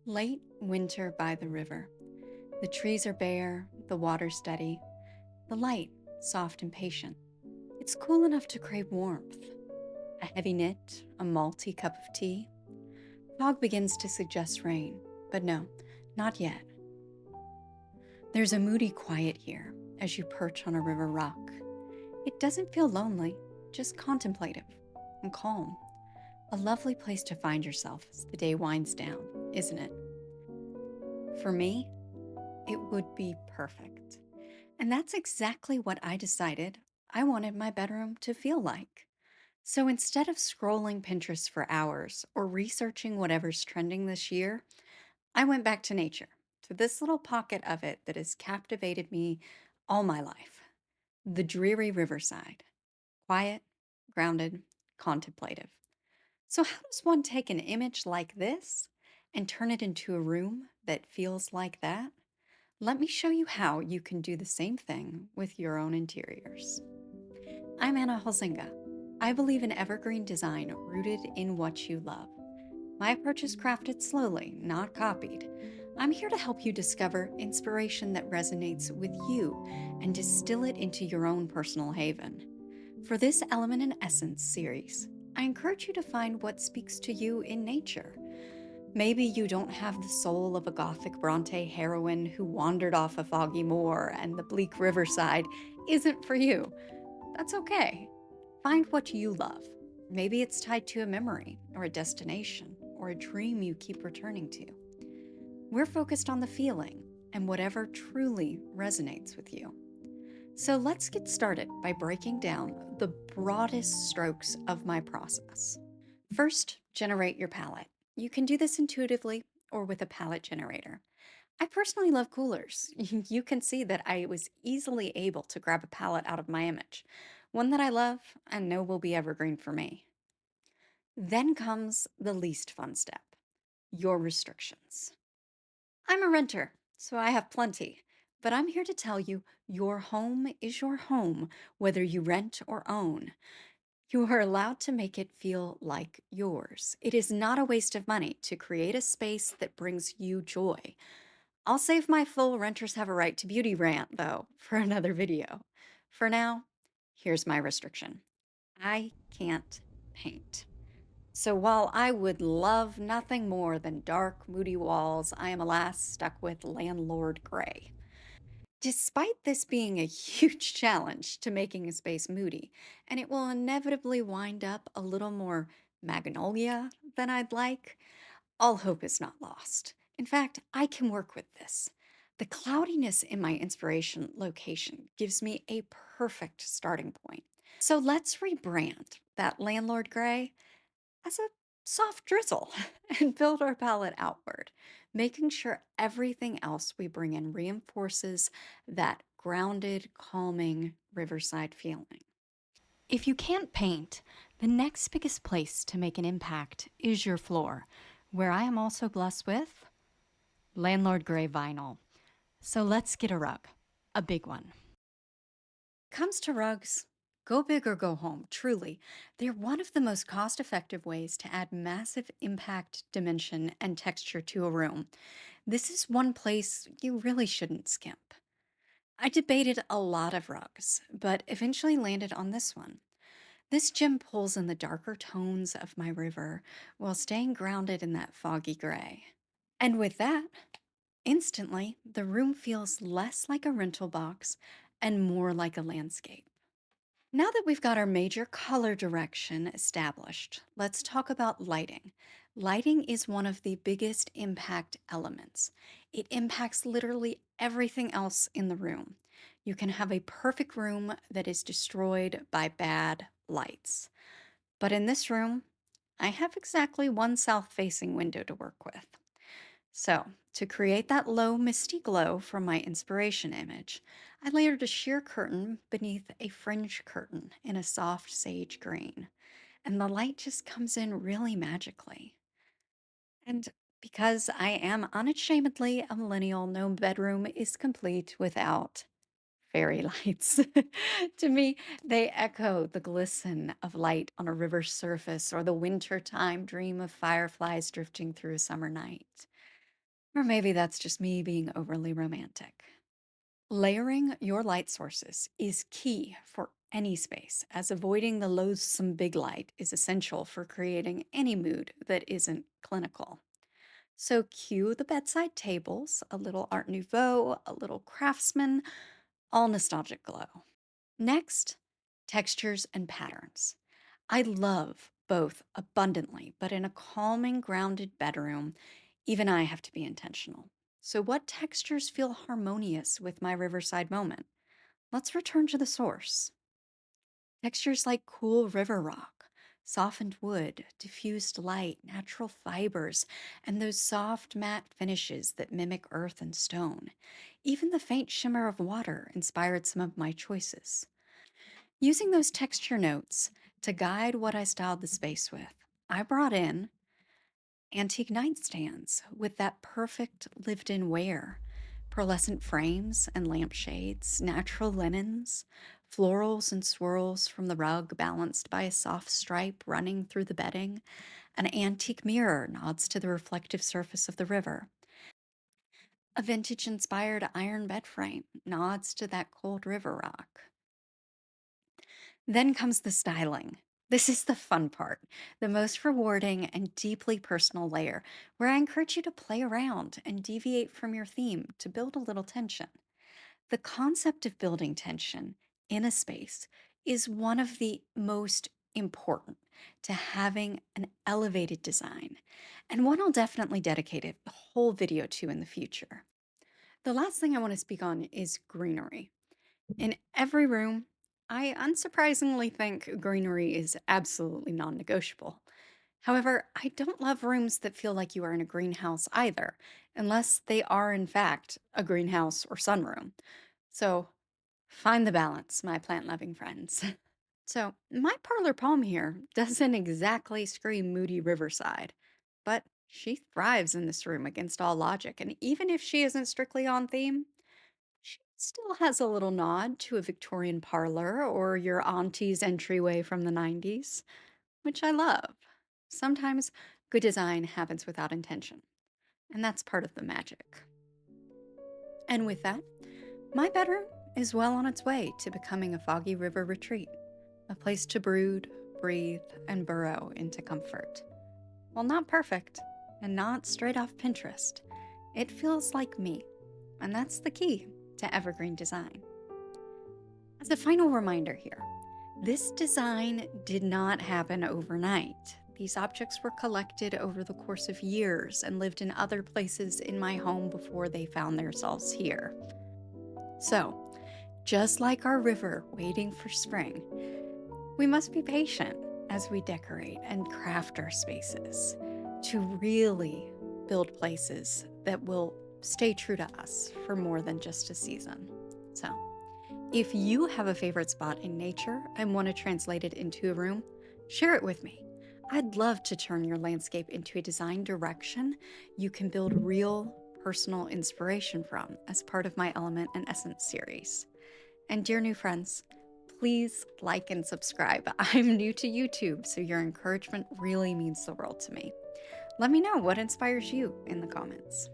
Late winter by the river. The trees are bare, the water steady, the light soft and patient. It's cool enough to crave warmth. A heavy knit, a malty cup of tea. Fog begins to suggest rain, but no, not yet. There's a moody quiet here as you perch on a river rock. It doesn't feel lonely, just contemplative and calm. A lovely place to find yourself as the day winds down, isn't it? For me, it would be perfect. And that's exactly what I decided I wanted my bedroom to feel like. So instead of scrolling Pinterest for hours or researching whatever's trending this year, I went back to nature, to this little pocket of it that has captivated me all my life, the dreary riverside. Quiet, grounded, contemplative. So, how does one take an image like this and turn it into a room that feels like that? Let me show you how you can do the same thing with your own interiors. I'm Anna Hulzenga. I believe in evergreen design rooted in what you love. My approach is crafted slowly, not copied. I'm here to help you discover inspiration that resonates with you and distill it into your own personal haven. For this Element and Essence series, I encourage you to find what speaks to you in nature. Maybe you don't have the soul of a Gothic Bronte heroine who wandered off a foggy moor and the bleak riverside isn't for you. That's okay. Find what you love. Maybe it's tied to a memory, or a destination, or a dream you keep returning to. We're focused on the feeling and whatever truly resonates with you. So let's get started by breaking down the broadest strokes of my process. First, generate your palette. You can do this intuitively or with a palette generator. I personally love coolers. You can see that I was easily able to grab a palette out of my image, one that I love and know will be evergreen for me. Then comes the least fun step, your restrictions. I'm a renter, so I have plenty. But I'm here to tell you your home is your home, whether you rent or own. You are allowed to make it feel like yours. It is not a waste of money to create a space that brings you joy. I'll save my full renters have a right to beauty rant, though, for another video. For now, here's my restriction. I can't paint. So while I would love nothing more than dark, moody walls, I am alas stuck with landlord gray. Despite this being a huge challenge to making a space moody, and it will inevitably wind up a little more magnolia than I'd like, all hope is not lost. In fact, I can work with this. The cloudiness in my inspiration location gives me a perfect starting point. So let's rebrand that landlord gray as a soft drizzle and build our palette outward, making sure everything else we bring in reinforces that grounded, calming riverside feeling. If you can't paint, the next biggest place to make an impact is your floor, where I am also blessed with landlord gray vinyl. So let's get a rug, a big one. Comes to rugs, go big or go home, truly. They're one of the most cost effective ways to add massive impact, dimension, and texture to a room. This is one place you really shouldn't skimp. I debated a lot of rugs, but eventually landed on this one. This gem pulls in the darker tones of my river while staying grounded in that foggy gray. And with that, instantly, the room feels less like a rental box and more like a landscape. Now that we've got our major color direction established, let's talk about lighting. Lighting is one of the biggest impact elements. It impacts literally everything else in the room. You can have a perfect room that is destroyed by bad lights. But in this room, I have exactly one south facing window to work with. So, to create that low, misty glow from my inspiration image, I layered a sheer curtain beneath a fringe curtain in a soft sage green, and the light just comes in really magically. And because I am unashamedly a millennial, no bedroom is complete without fairy lights. To me, they echo the glisten of light on a river surface or the wintertime dream of fireflies drifting through a summer night. Or maybe that's just me being overly romantic. Layering your light sources is key for any space, as avoiding the loathsome big light is essential for creating any mood that isn't clinical. So, cue the bedside tables, a little Art Nouveau, a little Craftsman, all nostalgic glow. Next, textures and patterns. I love both abundantly, but in a calming, grounded bedroom, even I have to be intentional. So, what textures feel harmonious with my Riverside moment? Let's return to the source. Textures like cool river rock, softened wood, diffused light, natural fibers, and those soft matte finishes that mimic earth and stone. Even the faint shimmer of water inspired some of my choices. Using those texture notes to guide what I styled the space with, I brought in antique nightstands with that perfect lived in wear, pearlescent frames and lampshades, natural linens, florals and swirls from the rug balanced by a soft stripe running through the bedding. An antique mirror nods to the reflective surface of the river. A vintage inspired iron bed frame nods to that cold river rock. Then comes the styling. This is the fun part, the most rewarding and deeply personal layer, where I encourage you to play around and deviate from your theme to build a little tension. The concept of building tension in a space is one of the most important to having an elevated design, and one I'll definitely dedicate a whole video to in the future. The last thing I want to speak on is greenery. In every room, I unsurprisingly think greenery is absolutely non negotiable. However, I don't love rooms that feel like you are in a greenhouse either, unless they are, in fact, a greenhouse or sunroom. So find the balance, my plant loving friends. So, my parlor palm here doesn't exactly scream moody Riverside, but she thrives in this room against all logic, and even if she isn't strictly on theme, she still has a little nod to a Victorian parlor or your auntie's entryway from the 90s, which I love. Sometimes good design happens without intention, and that's part of the magic. And with that, my bedroom is well on its way to becoming a foggy river retreat, a place to brood, breathe, and burrow into comfort. While not perfect and not straight off Pinterest, it feels like me, and that's the key to evergreen design. As a final reminder here, this design did not happen overnight. These objects were collected over the course of years and lived in other places in my home before they found themselves here. So, just like our river waiting for spring, we must be patient as we decorate and craft our spaces to really build places that will stay true to us for more than just a season. So, if you have a favorite spot in nature and want to translate it into a room, share it with me. I'd love to turn your landscape into a design direction you can build real personal inspiration from as part of my Element and Essence series. And dear new friends, please like and subscribe. I'm new to YouTube, so your encouragement really means the world to me. Let me know what inspires you in the comments.